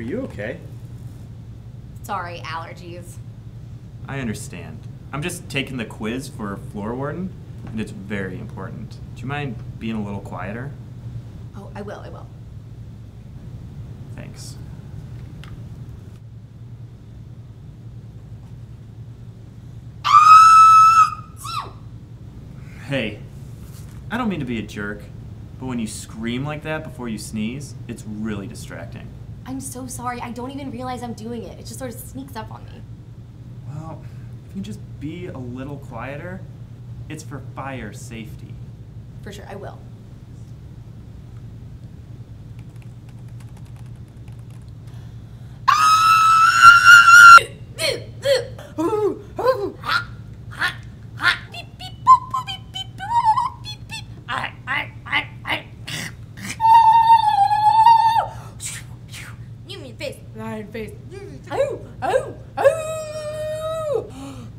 you okay? Sorry, allergies. I understand. I'm just taking the quiz for floor warden, and it's very important. Do you mind being a little quieter? Oh, I will. Thanks. Hey, I don't mean to be a jerk, but when you scream like that before you sneeze, it's really distracting. I'm so sorry. I don't even realize I'm doing it. It just sort of sneaks up on me. Well, if you can just be a little quieter, it's for fire safety. For sure, I will.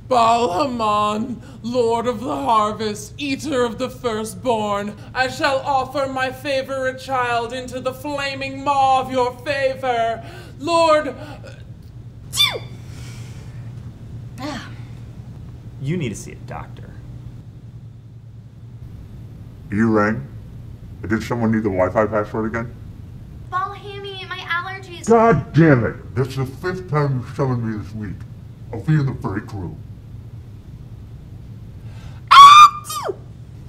Balhaman, Lord of the Harvest, Eater of the Firstborn, I shall offer my favorite child into the flaming maw of your favor. Lord... You need to see a doctor. You rang? Did someone need the Wi-Fi password again? Balhammy, my allergies. God damn it! That's the 5th time you've summoned me this week. I'll be in the break room.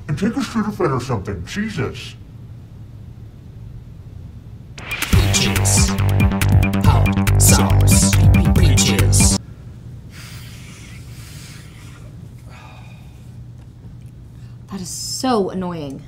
And take a Sudafed or something. Jesus. Breaches. Hot sauce. Breaches. That is so annoying.